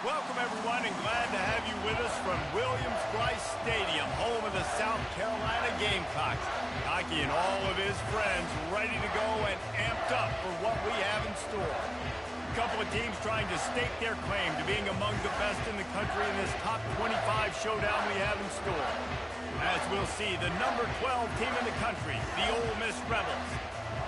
Welcome, everyone, and glad to have you with us from Williams-Brice Stadium, home of the South Carolina Gamecocks. Hockey and all of his friends ready to go and amped up for what we have in store. A couple of teams trying to stake their claim to being among the best in the country in this top 25 showdown we have in store. As we'll see, the number 12 team in the country, the Ole Miss Rebels,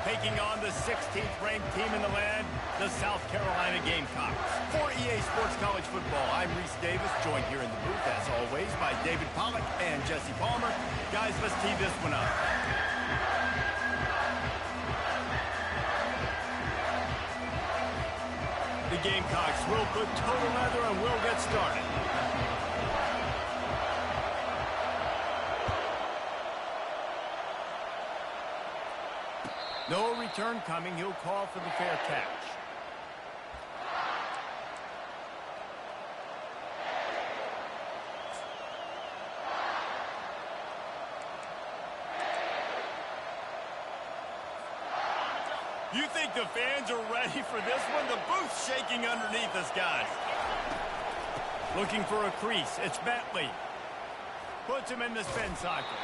taking on the 16th ranked team in the land, the South Carolina Gamecocks. For EA Sports College Football, I'm Reese Davis, joined here in the booth, as always, by David Pollack and Jesse Palmer. Guys, let's tee this one up. The Gamecocks will put total leather and we'll get started. No return coming. He'll call for the fair catch. You think the fans are ready for this one? The booth's shaking underneath us, guys. Looking for a crease. It's Bentley. Puts him in the spin cycle.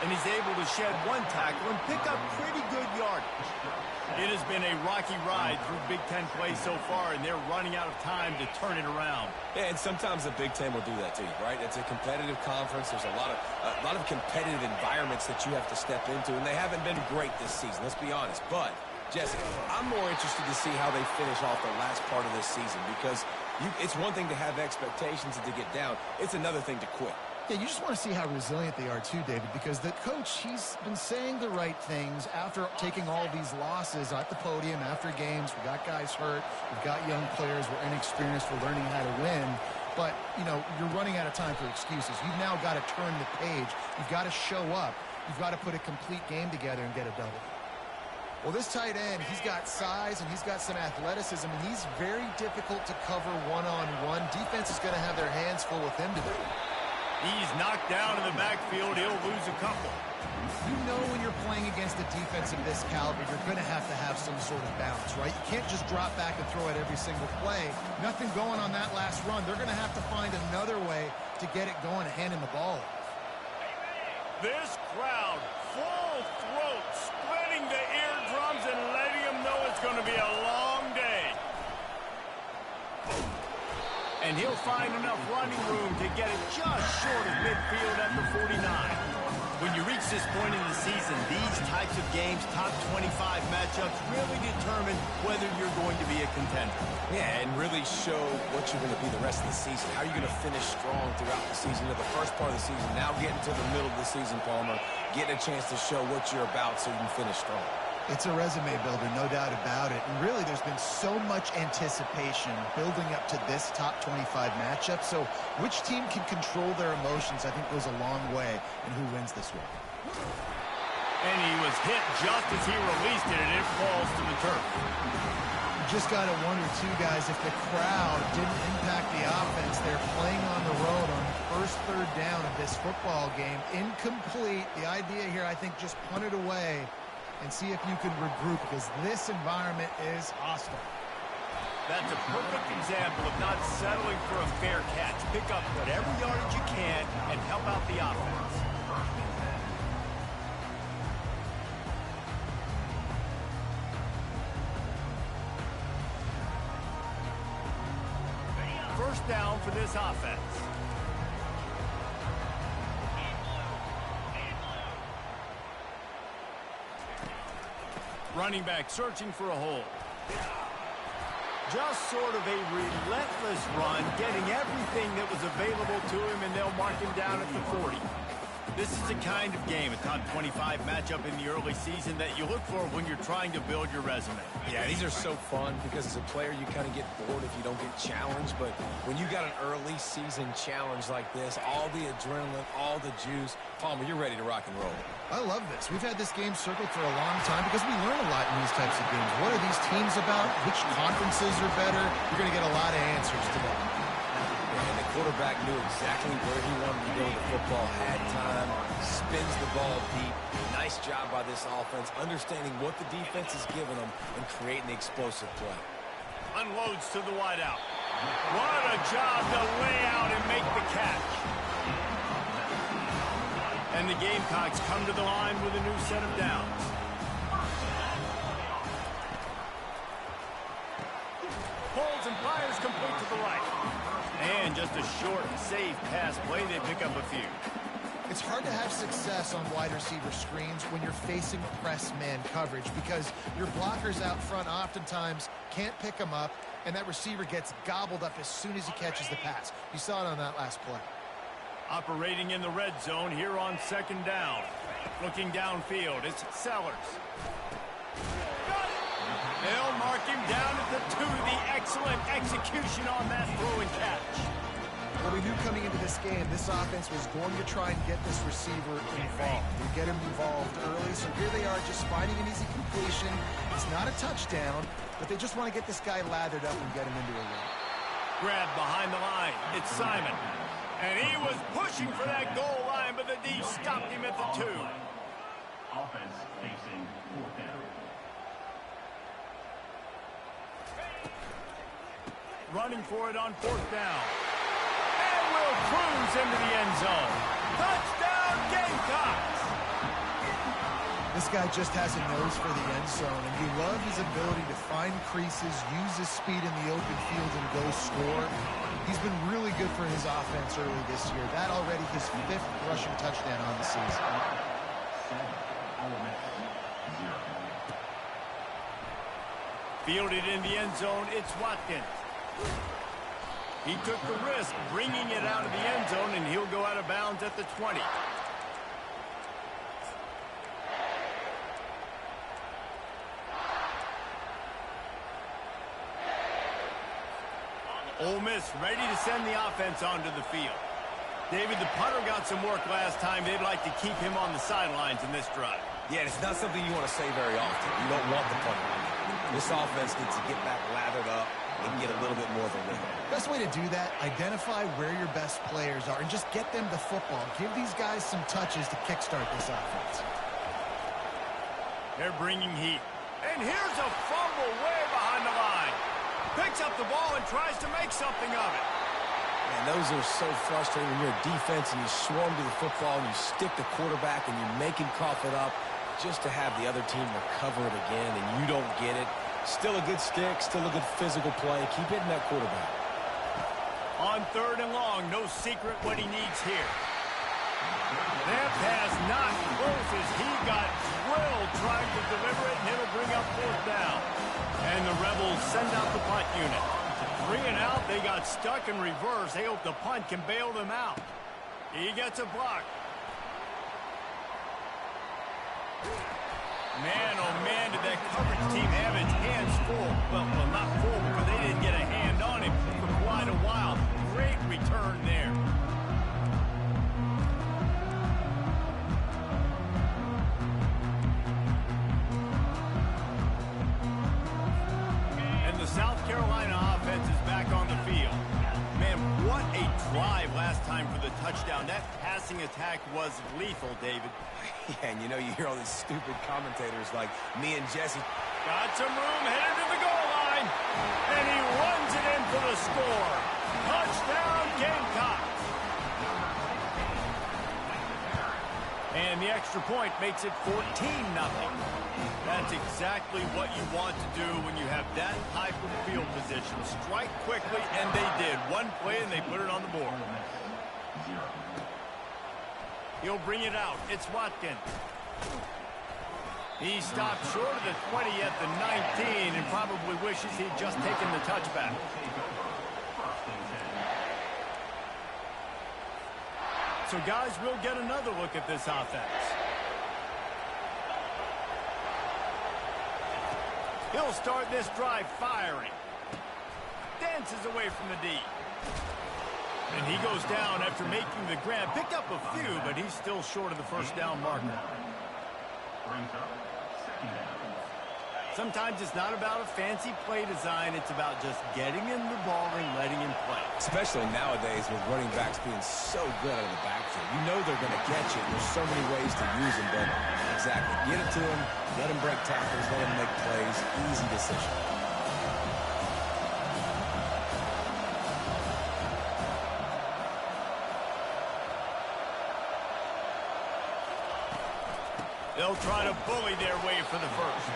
And he's able to shed one tackle and pick up pretty good yardage. It has been a rocky ride through Big Ten play so far, and they're running out of time to turn it around. Yeah, and sometimes the Big Ten will do that to you, right? It's a competitive conference. There's a lot of competitive environments that you have to step into, and they haven't been great this season, let's be honest. But, Jesse, I'm more interested to see how they finish off the last part of this season, because it's one thing to have expectations and to get down. It's another thing to quit. Yeah, you just want to see how resilient they are too, David, because the coach, he's been saying the right things after taking all these losses at the podium, after games. We got guys hurt. We've got young players. We're inexperienced. We're learning how to win. But, you know, you're running out of time for excuses. You've now got to turn the page. You've got to show up. You've got to put a complete game together and get a double. Well, this tight end, he's got size and he's got some athleticism, and he's very difficult to cover one-on-one. Defense is going to have their hands full with him today. He's knocked down in the backfield. He'll lose a couple. You know when you're playing against a defense of this caliber, you're going to have some sort of balance, right? You can't just drop back and throw it every single play. Nothing going on that last run. They're going to have to find another way to get it going and handing the ball off. This crowd, full throat, splitting the eardrums and letting them know it's going to be a long day. And he'll find enough running room to get it just short of midfield at the 49. When you reach this point in the season, these types of games, top 25 matchups, really determine whether you're going to be a contender. Yeah, and really show what you're going to be the rest of the season. How are you going to finish strong throughout the season, to the first part of the season, now getting to the middle of the season, Palmer, getting a chance to show what you're about so you can finish strong. It's a resume builder, no doubt about it. And really, there's been so much anticipation building up to this top 25 matchup. So which team can control their emotions, I think, goes a long way in who wins this one. And he was hit just as he released it, and it falls to the turf. You just got to wonder, too, guys, if the crowd didn't impact the offense. They're playing on the road on the first third down of this football game. Incomplete. The idea here, I think, just punt it away and see if you can regroup, because this environment is hostile. That's a perfect example of not settling for a fair catch. Pick up whatever yardage you can and help out the offense. First down for this offense. Running back searching for a hole. Just sort of a relentless run, getting everything that was available to him, and they'll mark him down at the 40. This is the kind of game, a top 25 matchup in the early season, that you look for when you're trying to build your resume. Yeah, these are so fun because as a player, you kind of get bored if you don't get challenged. But when you got an early season challenge like this, all the adrenaline, all the juice, Palmer, you're ready to rock and roll. I love this. We've had this game circled for a long time because we learn a lot in these types of games. What are these teams about? Which conferences are better? You're going to get a lot of answers today. And the quarterback knew exactly where he wanted to go with the football, had time, spins the ball deep. Nice job by this offense, understanding what the defense is giving them and creating the explosive play. Unloads to the wideout. What a job to lay out and make the catch. And the Gamecocks come to the line with a new set of downs. Pulls and fires complete to the right. And just a short, safe pass play, they pick up a few. It's hard to have success on wide receiver screens when you're facing press man coverage because your blockers out front oftentimes can't pick them up, and that receiver gets gobbled up as soon as he catches the pass. You saw it on that last play. Operating in the red zone here on second down. Looking downfield, it's Sellers. They'll mark him down at the 2. The excellent execution on that throw and catch. Well, we knew coming into this game, this offense was going to try and get this receiver involved. They get him involved early, so here they are just finding an easy completion. It's not a touchdown, but they just want to get this guy lathered up and get him into a run. Grab behind the line. It's Simon. And he was pushing for that goal line, but the D stopped him at the 2. Offense facing 4th down. Running for it on 4th down. And will cruise into the end zone. Touchdown, Gamecocks! This guy just has a nose for the end zone, and you love his ability to find creases, use his speed in the open field, and go score. He's been really good for his offense early this year. That already his 5th rushing touchdown on the season. Fielded in the end zone, it's Watkins. He took the risk, bringing it out of the end zone, and he'll go out of bounds at the 20. Ole Miss ready to send the offense onto the field. David, the punter got some work last time. They'd like to keep him on the sidelines in this drive. Yeah, it's not something you want to say very often. You don't want the punter. This offense needs to get back lathered up and get a little bit more of a rhythm. Best way to do that, identify where your best players are and just get them the football. Give these guys some touches to kickstart this offense. They're bringing heat. And here's a fumble way behind the line. Picks up the ball and tries to make something of it. Man, those are so frustrating when you're a defense and you swarm to the football and you stick the quarterback and you make him cough it up just to have the other team recover it again and you don't get it. Still a good stick, still a good physical play. Keep hitting that quarterback. On 3rd and long, no secret what he needs here. That pass not close as he got drilled trying to deliver it, and it'll bring up 4th down. And the Rebels send out the punt unit. 3 and out, they got stuck in reverse. They hope the punt can bail them out. He gets a block. Man, oh man, did that coverage team have its hands full. Well, not full, but they didn't get a hand on him for quite a while. Great return there. And the South Carolina offense is back on the field. Man, what a drive last time for the touchdown. That passing attack was lethal, David. Yeah, and you know, you hear all these stupid commentators like me and Jesse. Got some room, headed to the goal line. And he runs it in for the score. Touchdown, Gamecocks. And the extra point makes it 14-0. That's exactly what you want to do when you have that type of field position. Strike quickly, and they did. One play, and they put it on the board. He'll bring it out. It's Watkins. He stopped short of the 20 at the 19 and probably wishes he'd just taken the touchback. So, guys, we'll get another look at this offense. He'll start this drive firing. Dances away from the D. And he goes down after making the grab. Picked up a few, but he's still short of the first down marker. Sometimes it's not about a fancy play design. It's about just getting him the ball and letting him play. Especially nowadays with running backs being so good out of the backfield. You know they're going to catch it. There's so many ways to use them, but exactly. Get it to him, let him break tackles, let him make plays. Easy decision. They'll try to bully their way for the first.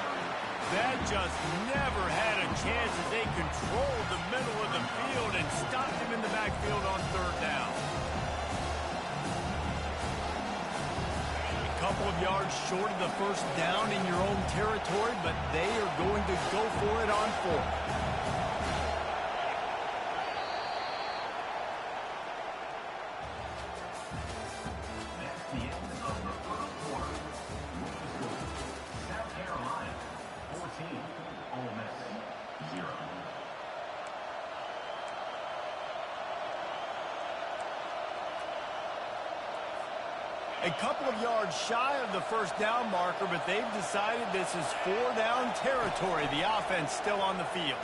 That just never had a chance as they controlled the middle of the field and stopped him in the backfield on third down. A couple of yards short of the first down in your own territory, but they are going to go for it on fourth. Ole Miss, 0. A couple of yards shy of the first down marker, but they've decided this is 4-down territory. The offense still on the field.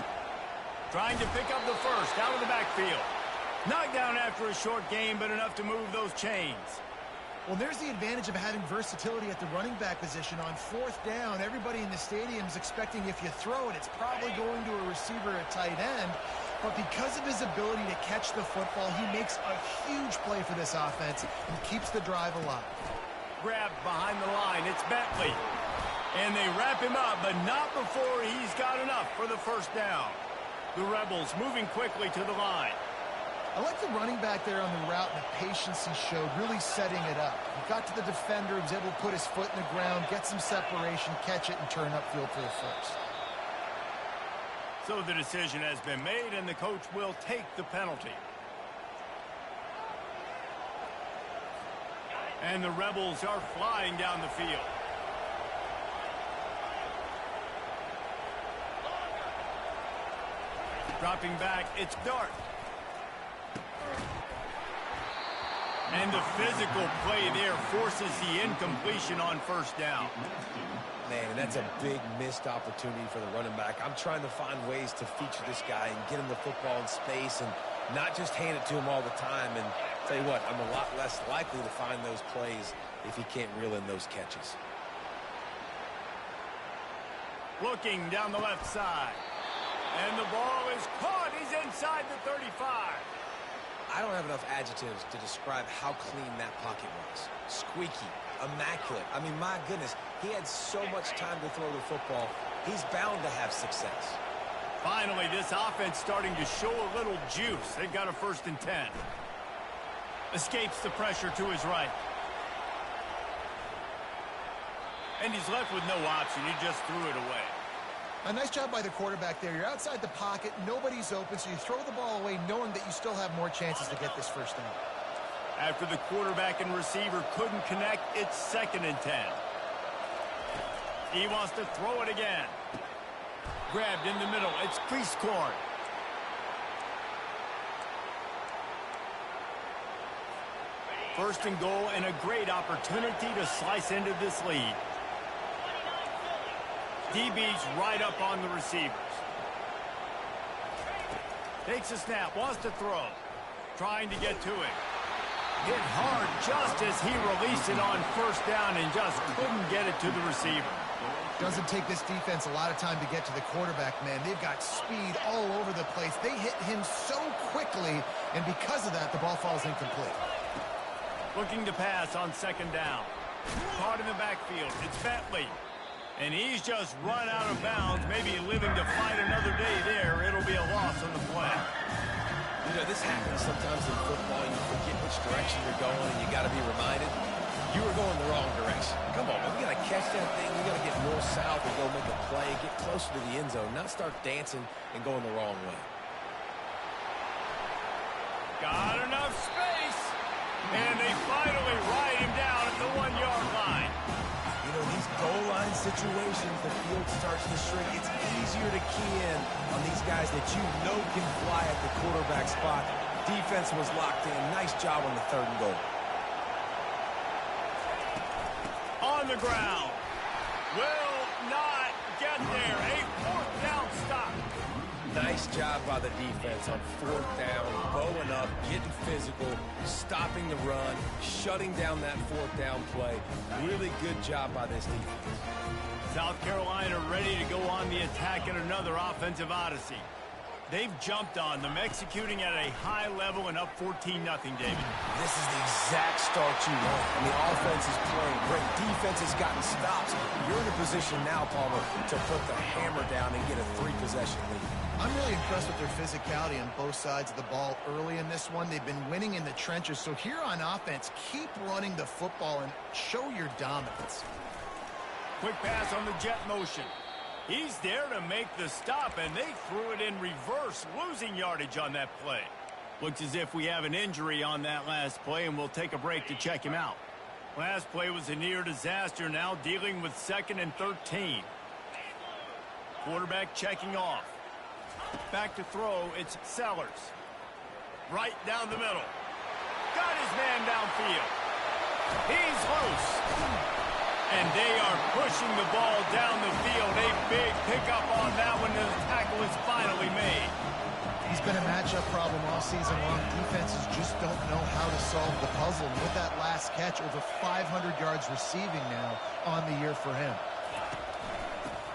Trying to pick up the first out of the backfield. Knocked down after a short game, but enough to move those chains. Well, there's the advantage of having versatility at the running back position. On fourth down, everybody in the stadium is expecting if you throw it, it's probably going to a receiver at tight end. But because of his ability to catch the football, he makes a huge play for this offense and keeps the drive alive. Grabbed behind the line. It's Bentley. And they wrap him up, but not before he's got enough for the first down. The Rebels moving quickly to the line. I like the running back there on the route and the patience he showed, really setting it up. He got to the defender, he was able to put his foot in the ground, get some separation, catch it, and turn upfield for the first. So the decision has been made, and the coach will take the penalty. And the Rebels are flying down the field. Dropping back, it's Dart. And the physical play there forces the incompletion on first down. Man, and that's a big missed opportunity for the running back. I'm trying to find ways to feature this guy and get him the football in space and not just hand it to him all the time. And tell you what, I'm a lot less likely to find those plays if he can't reel in those catches. Looking down the left side. And the ball is caught. He's inside the 35. I don't have enough adjectives to describe how clean that pocket was. Squeaky, immaculate. I mean, my goodness, he had so much time to throw the football. He's bound to have success. Finally, this offense starting to show a little juice. They've got a 1st and 10. Escapes the pressure to his right. And he's left with no option. He just threw it away. A nice job by the quarterback there. You're outside the pocket, nobody's open, so you throw the ball away knowing that you still have more chances to get this first down. After the quarterback and receiver couldn't connect, it's 2nd and 10. He wants to throw it again. Grabbed in the middle. It's Priestcorn. First and goal, and a great opportunity to slice into this lead. DB's right up on the receivers. Takes a snap, wants to throw. Trying to get to it. Hit hard just as he released it on first down and just couldn't get it to the receiver. Doesn't take this defense a lot of time to get to the quarterback, man. They've got speed all over the place. They hit him so quickly, and because of that, the ball falls incomplete. Looking to pass on 2nd down. Caught in the backfield. It's Bentley. And he's just run out of bounds, maybe living to fight another day there. It'll be a loss on the play. You know, this happens sometimes in football. You forget which direction you're going, and you got to be reminded you were going the wrong direction. Come on, man. We got to catch that thing. We got to get north-south and go make a play, get closer to the end zone, not start dancing and going the wrong way. Got enough space. And they finally ride him down at the 1-yard line. You know, these goal line situations, the field starts to shrink. It's easier to key in on these guys that you know can fly at the quarterback spot. Defense was locked in. Nice job on the 3rd and goal. On the ground. Will not get there. A 4th down stop. Nice job by the defense on 4th down, bowing up, getting physical, stopping the run, shutting down that 4th down play. Really good job by this defense. South Carolina ready to go on the attack in another offensive odyssey. They've jumped on them, executing at a high level and up 14-0, David. This is the exact start you want. And the offense is playing great. Defense has gotten stops. You're in a position now, Palmer, to put the hammer down and get a 3-possession lead. I'm really impressed with their physicality on both sides of the ball early in this one. They've been winning in the trenches. So here on offense, keep running the football and show your dominance. Quick pass on the jet motion. He's there to make the stop, and they threw it in reverse, losing yardage on that play. Looks as if we have an injury on that last play, and we'll take a break to check him out. Last play was a near disaster, now dealing with 2nd and 13. Quarterback checking off. Back to throw, it's Sellers. Right down the middle. Got his man downfield. He's loose. And they are pushing the ball down the field. A big pickup on that one, and the tackle is finally made. He's been a matchup problem all season long. Defenses just don't know how to solve the puzzle. And with that last catch, over 500 yards receiving now on the year for him.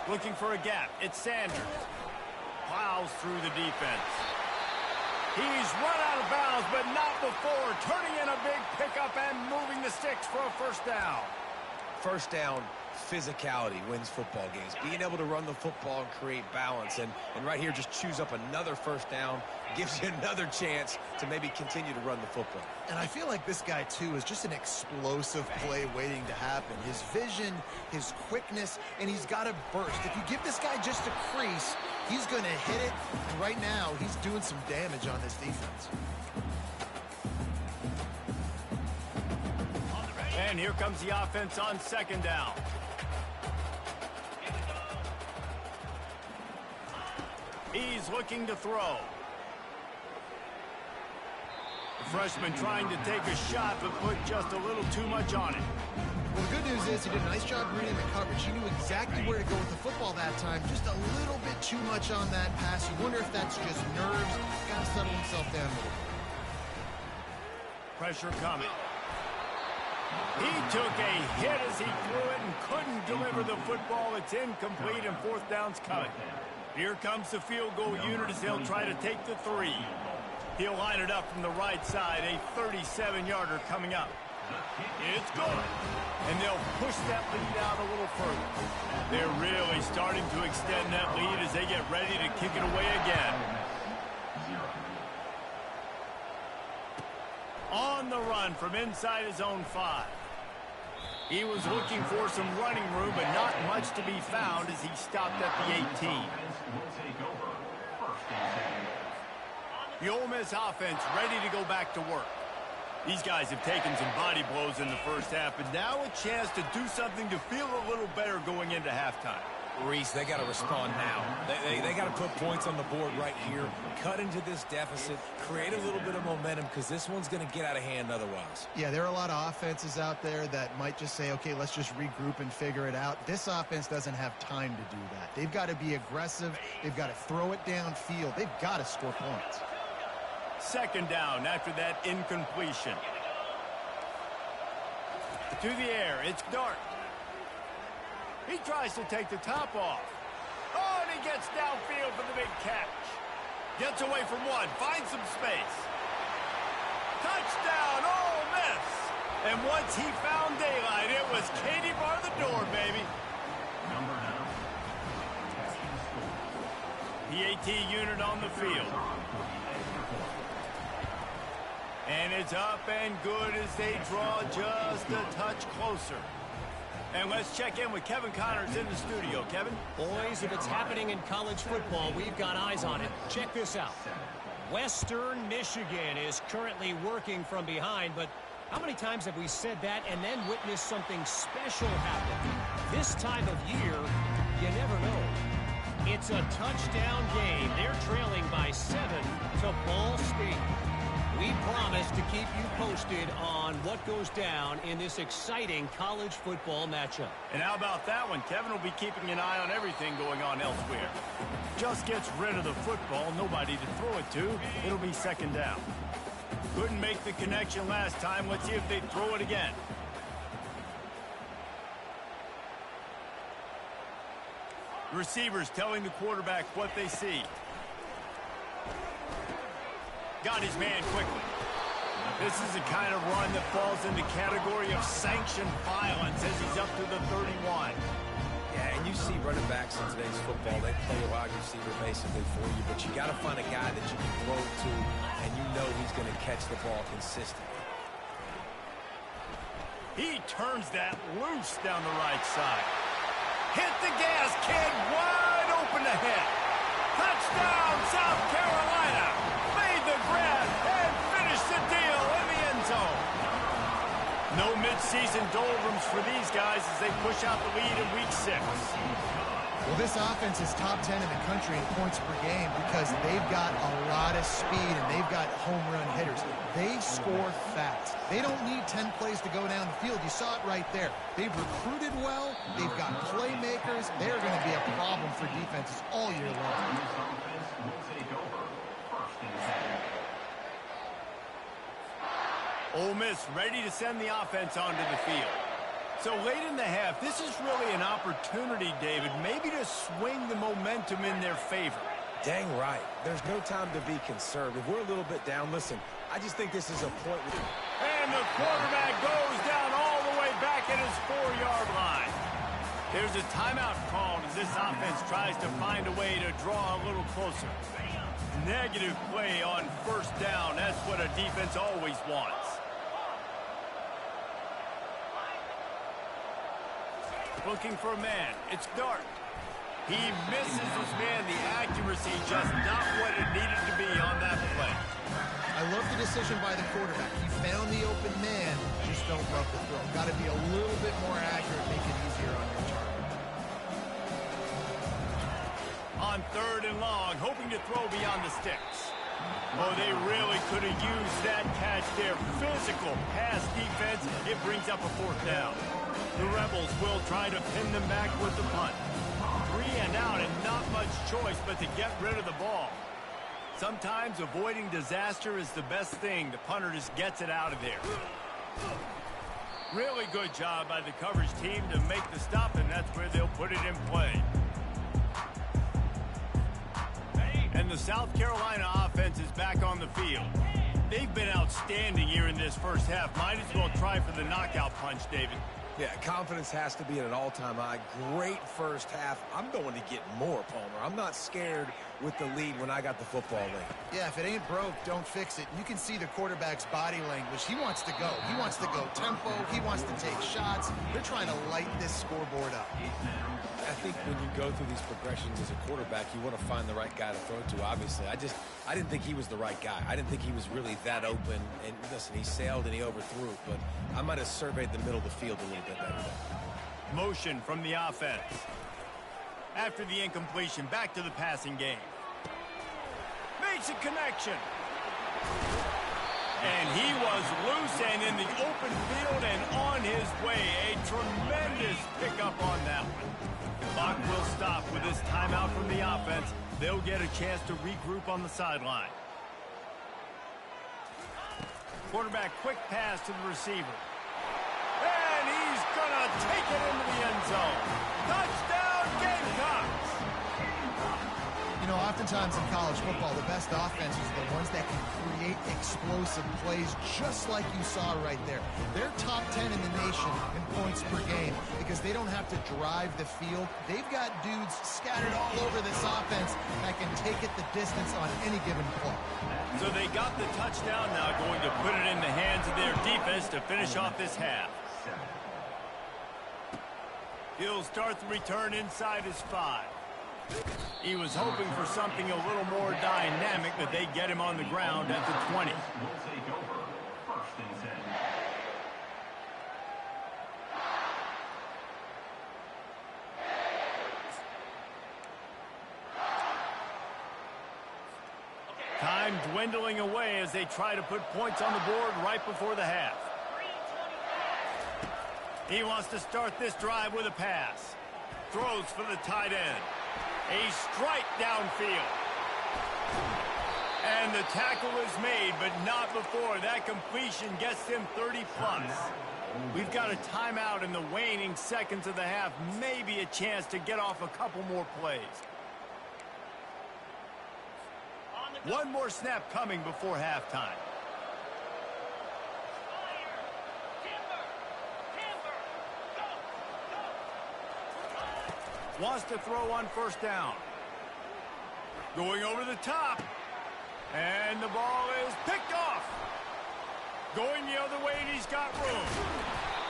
Looking for a gap. It's Sanders. Plows through the defense. He's run out of bounds, but not before. Turning in a big pickup and moving the sticks for a first down. First down, physicality wins football games. Being able to run the football and create balance. And right here, just choose up another first down. Gives you another chance to maybe continue to run the football. And I feel like this guy, too, is just an explosive play waiting to happen. His vision, his quickness, and he's got a burst. If you give this guy just a crease, he's going to hit it. And right now, he's doing some damage on this defense. And here comes the offense on 2nd down. He's looking to throw. The freshman trying to take a shot, but put just a little too much on it. Well, the good news is he did a nice job reading the coverage. He knew exactly where to go with the football that time. Just a little bit too much on that pass. You wonder if that's just nerves. Got to settle himself down a little bit. Pressure coming. He took a hit as he threw it and couldn't deliver the football. It's incomplete, and 4th down's coming. Here comes the field goal unit as they'll try to take the 3. He'll line it up from the right side. A 37-yarder coming up. It's good. And they'll push that lead out a little further. They're really starting to extend that lead as they get ready to kick it away again. On the run from inside his own 5. He was looking for some running room, but not much to be found as he stopped at the 18. The Ole Miss offense ready to go back to work. These guys have taken some body blows in the first half, but now a chance to do something to feel a little better going into halftime. Reese, they got to respond now. They got to put points on the board right here, cut into this deficit, create a little bit of momentum, because this one's going to get out of hand otherwise. Yeah, there are a lot of offenses out there that might just say, okay, let's just regroup and figure it out. This offense doesn't have time to do that. They've got to be aggressive. They've got to throw it downfield. They've got to score points. 2nd down after that incompletion. To the air, it's Dart. He tries to take the top off. Oh, and he gets downfield for the big catch. Gets away from one, finds some space. Touchdown, Ole Miss. And once he found daylight, it was Katie bar the door, baby. PAT unit on the field. And it's up and good as they draw just a touch closer. And let's check in with Kevin Connors in the studio. Kevin? Boys, if it's happening in college football, we've got eyes on it. Check this out. Western Michigan is currently working from behind, but how many times have we said that and then witnessed something special happen? This time of year, you never know. It's a touchdown game. They're trailing by 7 to Ball State. We promise to keep you posted on what goes down in this exciting college football matchup. And how about that one? Kevin will be keeping an eye on everything going on elsewhere. Just gets rid of the football, nobody to throw it to. It'll be 2nd down. Couldn't make the connection last time. Let's see if they throw it again. Receivers telling the quarterback what they see. Got his man quickly. This is the kind of run that falls in the category of sanctioned violence as he's up to the 31. Yeah, and you see running backs in today's football, they play a wide receiver basically for you, but you got to find a guy that you can throw to, and you know he's going to catch the ball consistently. He turns that loose down the right side. Hit the gas, kid, wide open ahead. Touchdown, South Carolina. Made the grab and finished the deal in the end zone. No midseason doldrums for these guys as they push out the lead in week 6. Well, this offense is top 10 in the country in points per game because they've got a lot of speed and they've got home run hitters. They score fast. They don't need 10 plays to go down the field. You saw it right there. They've recruited well. They've got playmakers. They're going to be a problem for defenses all year long. Ole Miss ready to send the offense onto the field. So late in the half, this is really an opportunity, David, maybe to swing the momentum in their favor. Dang right. There's no time to be conservative. We're a little bit down. Listen, I just think this is a point where... And the quarterback goes down all the way back at his 4-yard line. There's a timeout called as this offense tries to find a way to draw a little closer. Negative play on first down. That's what a defense always wants. Looking for a man. It's Dart. He misses his man. The accuracy just not what it needed to be on that play. I love the decision by the quarterback. He found the open man. Just don't love the throw. Got to be a little bit more accurate, make it easier on your target. On 3rd and long, hoping to throw beyond the sticks. Oh, they really could have used that catch there. Physical pass defense. It brings up a 4th down. The Rebels will try to pin them back with the punt. 3 and out and not much choice but to get rid of the ball. Sometimes avoiding disaster is the best thing. The punter just gets it out of there. Really good job by the coverage team to make the stop, and that's where they'll put it in play. And the South Carolina offense is back on the field. They've been outstanding here in this first half. Might as well try for the knockout punch, David. Yeah, confidence has to be at an all-time high. Great first half. I'm going to get more, Palmer. I'm not scared with the lead when I got the football late. Yeah, if it ain't broke, don't fix it. You can see the quarterback's body language. He wants to go. He wants to go tempo. He wants to take shots. They're trying to light this scoreboard up. I think when you go through these progressions as a quarterback, you want to find the right guy to throw to, obviously. I didn't think he was the right guy. I didn't think he was really that open. And listen, he sailed and he overthrew it, but I might have surveyed the middle of the field a little bit better. Motion from the offense. After the incompletion, back to the passing game. Makes a connection. And he was loose and in the open field and on his way. A tremendous pickup on that one. Clock will stop with this timeout from the offense. They'll get a chance to regroup on the sideline. Quarterback quick pass to the receiver. And he's going to take it into the end zone. Touchdown, Gamecocks! You know, oftentimes in college football, the best offenses are the ones that can create explosive plays just like you saw right there. They're top 10 in the nation in points per game because they don't have to drive the field. They've got dudes scattered all over this offense that can take it the distance on any given play. So they got the touchdown, now going to put it in the hands of their defense to finish off this half. He'll start the return inside his 5. He was hoping for something a little more dynamic, but they get him on the ground at the 20. Time dwindling away as they try to put points on the board right before the half. He wants to start this drive with a pass. Throws for the tight end. A strike downfield. And the tackle is made, but not before. That completion gets him 30-plus. We've got a timeout in the waning seconds of the half. Maybe a chance to get off a couple more plays. One more snap coming before halftime. Wants to throw on first down. Going over the top. And the ball is picked off. Going the other way, and he's got room.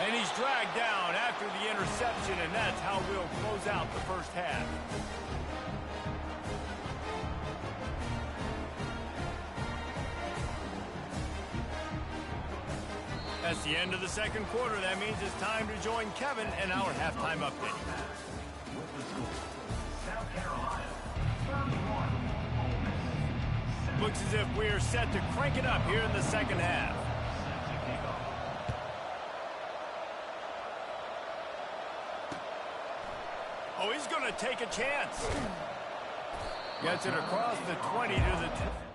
And he's dragged down after the interception, and that's how we'll close out the first half. That's the end of the second quarter. That means it's time to join Kevin in our halftime update. South Carolina, 31, Ole Miss. Looks as if we're set to crank it up here in the second half. Oh, he's going to take a chance. Gets it across the 20 to the 10.